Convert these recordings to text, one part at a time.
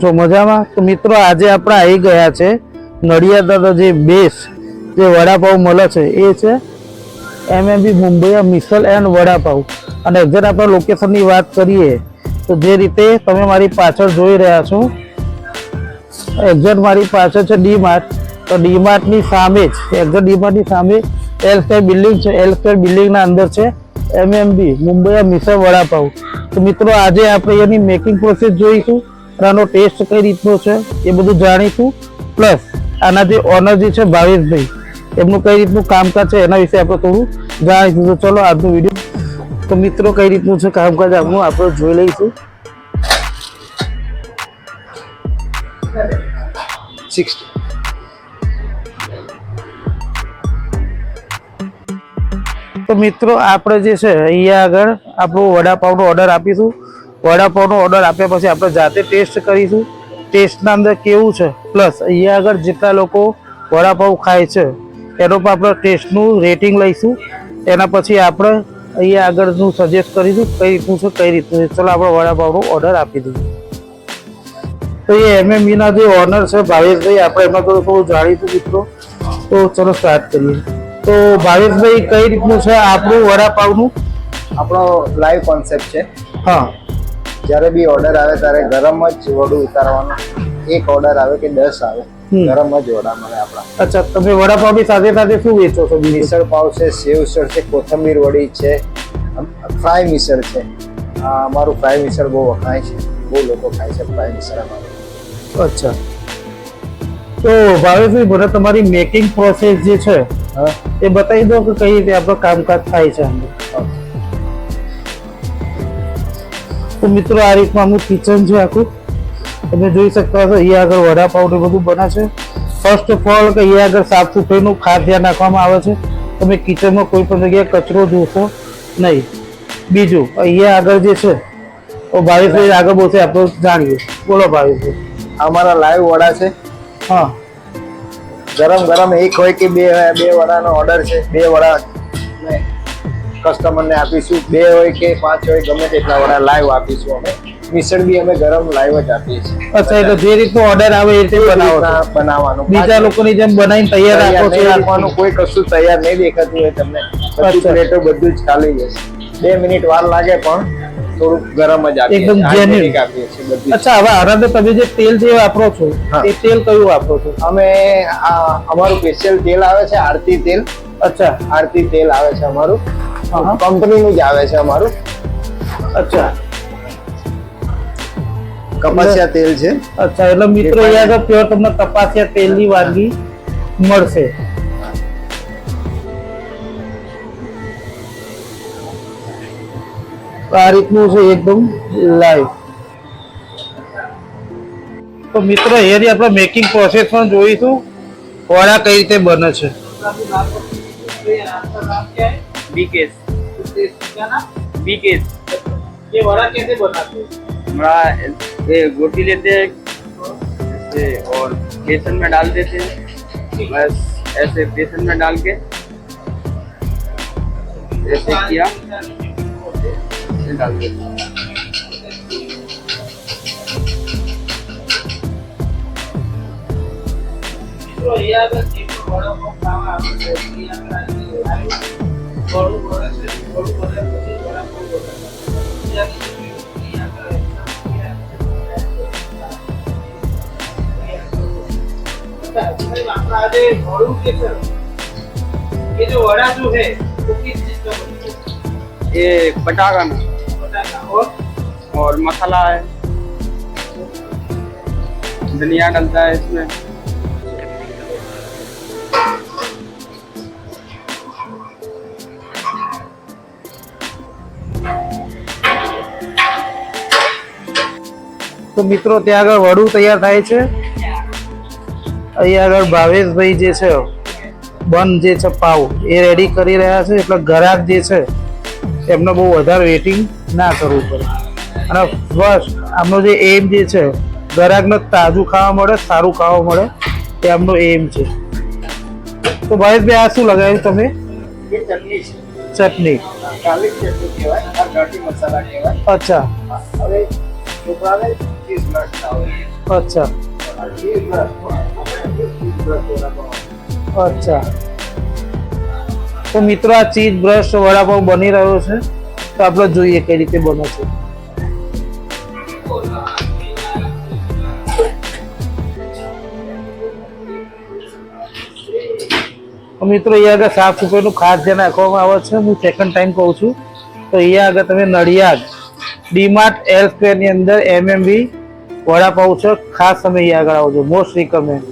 છો મજામાં? તો મિત્રો આજે આપણે આવી ગયા છે નડિયાદ જે બેસ જે વડાપાવ મળે છે એ છે એમએમબી મુંબઈ મિસલ એન્ડ વડાપાવ। અને એક્ઝેક્ટ આપણે લોકેશનની વાત કરીએ તો જે રીતે તમે મારી પાછળ જોઈ રહ્યા છો એક્ઝેક્ટ મારી પાછળ છે ડી માર્ટ। તો ડી માર્ટની સામે જ એક્ઝેક્ટ ડી માર્ટની સામે એલ સ્ક્વેર બિલ્ડિંગ છે। એલ સ્ક્વેર બિલ્ડિંગના અંદર છે એમએમબી મુંબઈ મિસલ વડાપાવ। તો મિત્રો આજે આપણે એની મેકિંગ પ્રોસેસ જોઈશું, આનો ટેસ્ટ કઈ રીતનો છે એ બધું જાણીશું, પ્લસ આના જે ઓનર જે છે ભાવેશભાઈ એમનું કઈ રીતનું કામકાજ છે એના વિશે આપણે થોડું જાણીશું। તો ચલો આજનો વિડીયો તો મિત્રો કઈ રીતનું છે કામકાજ આપણું આપણે જોઈ લઈશું। 60 તો મિત્રો આપણે જે છે અહીંયા આગળ આપણો વડાપાવનો ઓર્ડર આપીશું। વડાપાવનો ઓર્ડર આપ્યા પછી આપણે જાતે ટેસ્ટ કરીશું, ટેસ્ટના અંદર કેવું છે, પ્લસ અહીંયા આગળ જેટલા લોકો વડાપાવ ખાય છે એનો પણ આપણે ટેસ્ટનું રેટિંગ લઈશું। એના પછી આપણે અહીંયા આગળનું સજેસ્ટ કરીશું કઈ રીતનું છે કઈ રીતનું છે। ચલો આપણે વડાપાવનો ઓર્ડર આપી દઈએ। તો એ એમએમબીના જે ઓનર છે ભાવેશભાઈ, આપણે એમાં થોડું જાણીશું મિત્રો। તો ચલો સ્ટાર્ટ કરીએ। તો ભાવેશભાઈ કઈ રીતનું છે આપણું વડાપાવનું? આપણો લાઈવ કોન્સેપ્ટ છે। હા, જ્યારે બી ઓર્ડર આવે ત્યારે ગરમ જ વડું ઉતારવાનું। એક ઓર્ડર આવે કે 10 આવે, ગરમ જ વડા મળે આપણા। અચ્છા, તમે વડાપાવની સાથે સાથે શું વેચો છો? મિસળ પાવ છે, સેવ ઉસળ છે, કોથમીર વડી છે, ફ્રાય મિસળ છે। અમારું ફ્રાય મિસળ બહુ વખણાય છે, બહુ લોકો ખાય છે ફ્રાય મિસળ અમારું। અચ્છા, તો ભાવેશભાઈ મને તમારી મેકિંગ પ્રોસેસ જે છે એ બતાવી દો કે કઈ રીતે આપણું કામકાજ થાય છે અંદર। તો મિત્રો આ રીતનું આમનું કિચન છે આખું, તમે જોઈ શકતા હશો। અહીંયા આગળ વડાપાવ ને બધું બને છે। ફર્સ્ટ ઓફ ઓલ કે અહીંયા આગળ સાફ સફાઈનું ખાસ ધ્યાન રાખવામાં આવે છે, તમે કિચનમાં કોઈ પણ જગ્યાએ કચરો જોશો નહીં। બીજું અહીંયા આગળ જે છે તો ભાવેશભાઈ આગળ બોલશે આપણે જાણીએ। બોલો ભાવેશભાઈ। અમારા લાઈવ વડા છે। હા, ગરમ ગરમ એક હોય કે બે વડાનો ઓર્ડર છે, 2 વડા કસ્ટમરને આપીશું, 2 હોય કે 5 હોય ગમે તેટલા વડા લાઈવ આપીશું અમે। મિસળ બી અમે ગરમ લાઈવ જ આપીએ છીએ। અચ્છા, એટલે જે રીતનો ઓર્ડર આવે એ રીતે બનાવવાનું, બીજા લોકોની જેમ બનાવીને તૈયાર રાખવાનું, કોઈ કશું તૈયાર નહીં દેખાતું હોય તમને। પ્લેટો બધું જ ખાલી જશે, 2 મિનિટ વાર લાગે પણ થોડું ગરમ જ આપીએ, એકદમ જેન્યુઇન આપીએ છીએ બધું। અચ્છા, હવે આરાધે તમે જે તેલ જે વાપરો છો એ તેલ કયું વાપરો છો? અમે અમારું સ્પેશિયલ તેલ આવે છે આરતી તેલ। અચ્છા, આરતી તેલ આવે છે અમારું, કંપનીનું જ આવે છે અમારું। અચ્છા, કપાસિયા તેલ છે। અચ્છા, એટલે મિત્રો અહીંયા આગળ પ્યોર તમને કપાસિયા તેલની વાનગી મળશે। આ રીતનું છે એકદમ લાઈવ। તો મિત્રો એની આપણે મેકિંગ પ્રોસેસ પણ જોઈશું, વડા કઈ રીતે બને છે। बीकेस बीकेस ये वड़ा कैसे बनाते हैं? हमारा ये गोटी लेते हैं ऐसे और बेसन में डाल देते हैं, बस ऐसे बेसन में डाल के ऐसे किया ऐसे डाल देते हैं। तो ये अगर सीधे वड़ा को खावा आपको ये अगर बड़ू बड़ा से बड़ू बड़ा से बड़ा को या ये जो वड़ा जो है वो किस चीज का बनता है? ये पटाखा में और मसाला है, धनिया डलता है इसमें। તો મિત્રો ત્યાં આગળ વડું તૈયાર થાય છે। અહીંયા આગળ ભાવેશભાઈ જે છે બન જે છે પાવ એ રેડી કરી રહ્યા છે, એટલે ગ્રાહક જે છે એમને બહુ વધારે વેઇટિંગ ના કરવું પડે। અને ફર્સ્ટ આમનો જે એમ જે છે ગ્રાહકને તાજું ખાવા મળે, સારું ખાવા મળે, એ આમનો એમ છે। તો ભાવેશભાઈ આ શું લગાવ્યું તમે? એ ચટણી છે, ચટણી, ગાર્લિક ચટણી કહેવાય, આ ઘાટી મસાલા કહેવાય। અચ્છા, હવે છોકરાને ચીઝ નટ ખાવ, અચ્છા અચ્છા. તો મિત્રો આ ચીઝ બ્રશ વડાપાવ બની રહ્યો છે, તો આપણે જોઈએ કઈ રીતે બને છે. તો મિત્રો અહીંયા આગળ સાફ સફાઈનું ખાસ ધ્યાન રાખવામાં આવે છે. હું સેકન્ડ ટાઈમ કહું છું. તો અહીંયા આગળ તમે નડિયાદ ડીમાર્ટ એલ સ્ક્વેરની અંદર MMB વડાપાવ છે, ખાસ તમે અહીંયા આગળ આવજો. Most recommend.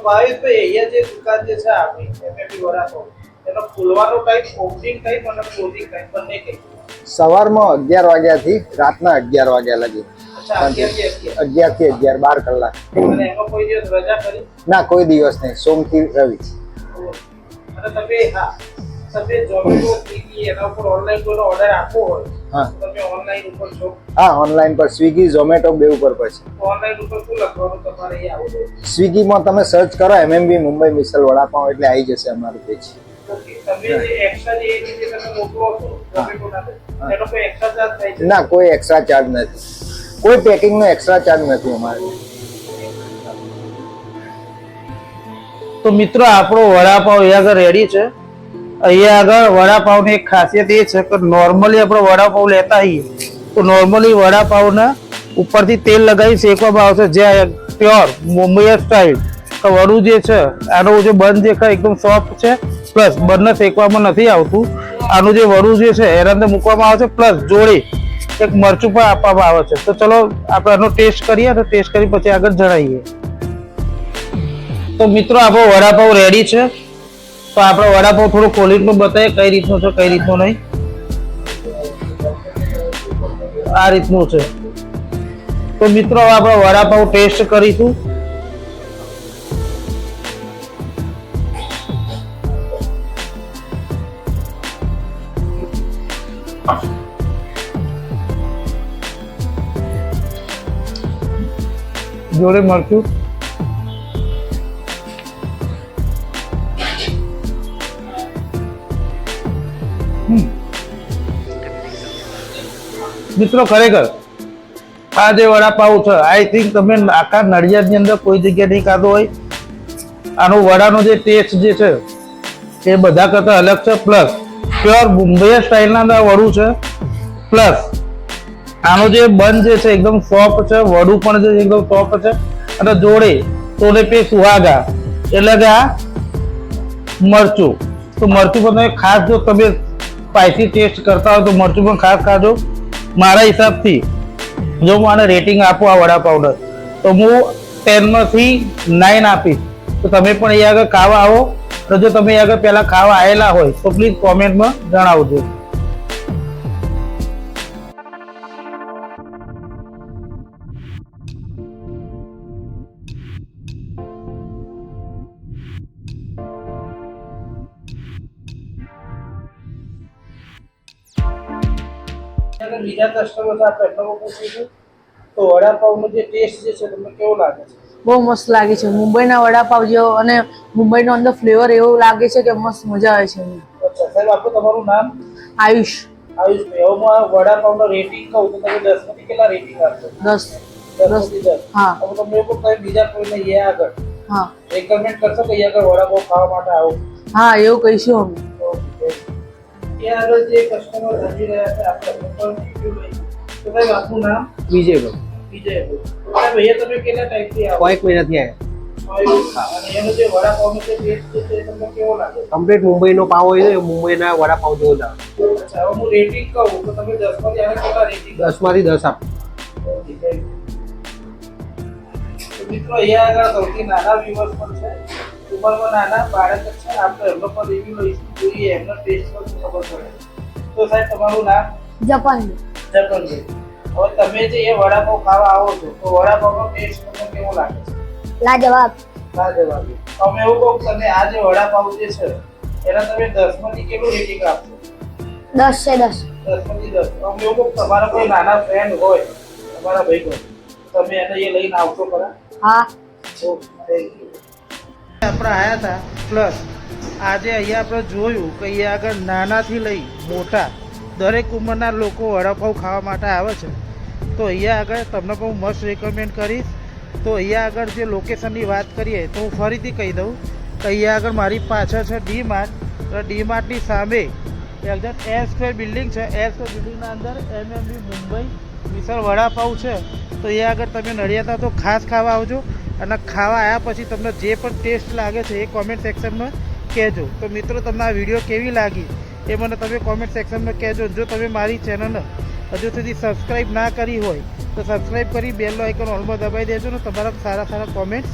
ભાવેશભાઈ અહીંયા જે દુકાન જે છે આપણી MMB વડાપાવ એનો ખોલવાનો ટાઈમ, ઓપનિંગ ટાઈમ અને ક્લોઝિંગ ટાઈમ બંને કઈ? સવારમાં 11 વાગ્યાથી રાતના 11 વાગ્યા લગી. અચ્છા, 11 થી 11 12 કલાક. અને એમાં કોઈ દિવસ રજા કરી? ના, કોઈ દિવસ નહીં, સોમથી રવિ. અને તમે ઝોમેટો, સ્વિગી એના ઉપર ઓનલાઈન કોઈનો ઓર્ડર આપવો હોય હા તો તમે ઓનલાઈન ઉપર છો? હા, ઓનલાઈન પર સ્વિગી ઝોમેટો બે ઉપર પર છે. ઓનલાઈન ઉપર શું લખવાનું તમારે અહીંયા આવવું? સ્વિગીમાં તમે સર્ચ કરો MMB મુંબઈ મિસલ વડાપાવ એટલે આવી જશે અમારું પેજ. ઓકે, તમે જે એક્સ્ટ્રા જે રીતે તમે મોકલો છો ઝોમેટોના, એનો કોઈ એક્સ્ટ્રા ચાર્જ થાય છે? ના, કોઈ એક્સ્ટ્રા ચાર્જ નથી, કોઈ પેકિંગનો એક્સ્ટ્રા ચાર્જ નથી અમારે. તો મિત્રો આપણો વડાપાવ અહીંયા આગળ રેડી છે. અહીંયા આગળ વડાપાવની એક ખાસિયત એ છે કે નોર્મલી આપણે વડાપાવ લેતા હોઈએ તો નોર્મલી વડાપાવના ઉપરથી તેલ લગાવી શેકવામાં આવશે, જે પ્યોર મુંબઈ સ્ટાઇલ. તો વડું જે છે આનું જે બન દેખાય એકદમ સોફ્ટ છે, પ્લસ બંને શેકવામાં નથી આવતું. આનું જે વડું જે છે એના અંદર મૂકવામાં આવે છે, પ્લસ જોડે એક મરચું પણ આપવામાં આવે છે. તો ચલો આપણે આનો ટેસ્ટ કરીએ અને ટેસ્ટ કરી પછી આગળ જણાવીએ. તો મિત્રો આપણો વડાપાવ રેડી છે. તો આપણે વડાપાવ થોડું ખોલીને બતાવીએ કઈ રીતનું છે કઈ રીતનું નહીં. આ રીતનું છે. તો મિત્રો હવે આપણે વડાપાવ ટેસ્ટ કરીશું. જોડે મરચું. મિત્રો ખરેખર આ જે વડાપાવ છે આઈ થિંક તમે આખા નડિયાદની અંદર કોઈ જગ્યાએ નહીં ખાધો હોય. આનો વડાનો જે ટેસ્ટ જે છે એ બધા કરતા અલગ છે, પ્લસ પ્યોર મુંબઈ સ્ટાઇલના અંદર વડું છે, પ્લસ આનો જે બન જે છે એકદમ સોફ્ટ છે, વડું પણ જે એકદમ સોફ્ટ છે, અને જોડે તોડે પે સુહાગા એટલે કે આ મરચું. તો મરચું પણ તમે ખાસ જો તમે સ્પાઇસી ટેસ્ટ કરતા હોય તો મરચું પણ ખાસ ખાજો. મારા હિસાબથી જો હું આને રેટિંગ આપું આ વડાપાવને તો હું 10માંથી 9 આપીશ. તો તમે પણ અહીંયા આગળ ખાવા આવો, તો જો તમે અહીંયા આગળ પહેલાં ખાવા આવેલા હોય તો પ્લીઝ કોમેન્ટમાં જણાવજો. બીજા કસ્ટમર આપણે એટલો પૂછીશું તો વડાપાવનો જે ટેસ્ટ જે છે તમને કેવો લાગે છે? બહુ મસ્ત લાગે છે, મુંબઈના વડાપાવ જેવો, અને મુંબઈનો અંદર ફ્લેવર એવું લાગે છે કે મસ્ત મજા આવે છે. અચ્છા સાહેબ, આપણું તમારું નામ? આયુષ. આયુષભાઈ, હવે હું આ વડાપાવનો રેટિંગ કહું તો તમે 10 માંથી કેટલા રેટિંગ આપશો? 10. 10 માંથી 10. હા. હવે તમને એવું કહે બીજા કોઈને અહીંયા આગળ હા રેકમેન્ડ કરશો કે અહીંયા આગળ વડાપાવ ખાવા માટે આવો? હા, એવું કહીશું અમે. ત્યાં આગળ જે કસ્ટમર આવી રહ્યા છે આપણે પણ રિવ્યુ લઈ. તો સાહેબ આપનું નામ? વિજયભાઈ. વિજયભાઈ. તો સાહેબ અહીંયા તમે કેટલા ટાઈમથી આવો? 1 મહિનાથી આવ્યા. અને એનો જે વડાપાવનો જે ટેસ્ટ છે તમને કેવો લાગે? કમ્પ્લીટ મુંબઈનો પાવ હોય છે, મુંબઈના વડાપાવ જેવો જ આવે. અચ્છા, હવે હું રેટિંગ કહું તો તમે 10 માંથી આને કેટલા રેટિંગ? 10 માંથી 10 આપો. તો મિત્રો અહીંયા આગળ સૌથી નાના વ્યુઅર્સ પણ છે, ઉંમરમાં નાના બાળક જ છે. આપણે એમનો પણ રિવ્યુ લઈશું, જોઈએ એમનો ટેસ્ટ પર શું ખબર પડે. તો સાહેબ તમારું નામ? જપાન. જપનભાઈ. હવે તમે જે એ વડાપાવ ખાવા આવો છો તો વડાપાવનો ટેસ્ટ તમને કેવો લાગે છે? લાજવાબ. લાજવાબી. તમે એવું કહો કે તમે આ જે વડાપાવ જે છે એના તમે 10 માંથી કેટલું રેટિંગ આપશો? 10 છે 10. 10 માંથી 10. તમે એવું કહો કે તમારા કોઈ નાના ફ્રેન્ડ હોય તમારા ભાઈ તમે એને એ લઈને આવશો ખરા? હા. આપણે આવ્યા હતા પ્લસ આજે અહીંયા આપણે જોયું કે અહીંયા આગળ નાનાથી લઈ મોટા દરેક ઉંમરના લોકો વડાપાવ ખાવા માટે આવે છે. તો અહીંયા આગળ તમને પણ હું મસ્ત રેકમેન્ડ કરીશ. તો અહીંયા આગળ જે લોકેશનની વાત કરીએ તો હું ફરીથી કહી દઉં કે અહીંયા આગળ મારી પાછળ છે ડી-માર્ટ. તો ડી-માર્ટની સામે એક્ઝેક્ટ S² બિલ્ડિંગ છે. S² બિલ્ડિંગના અંદર MMB મુંબઈ મિસળ વડાપાવ છે. તો અહીંયા આગળ તમે નડિયાદના તો ખાસ ખાવા આવજો અને ખાવા આવ્યા પછી તમને જે પણ ટેસ્ટ લાગે છે એ કોમેન્ટ સેક્શનમાં કહેજો. તો મિત્રો તમને આ વિડીયો કેવી લાગી એ મને તમે કોમેન્ટ સેક્શનમાં કહેજો. જો તમે મારી ચેનલને હજુ સુધી સબસ્ક્રાઈબ ના કરી હોય તો સબસ્ક્રાઈબ કરી બેલ આઇકન ઓલમાં દબાવી દેજો ને તમારા સારા કોમેન્ટ્સ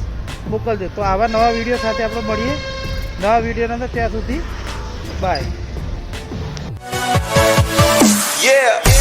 મોકલજો. તો આવા નવા વિડીયો સાથે આપણે મળીએ નવા વિડીયોના અંદર. ત્યાં સુધી બાય. Yeah.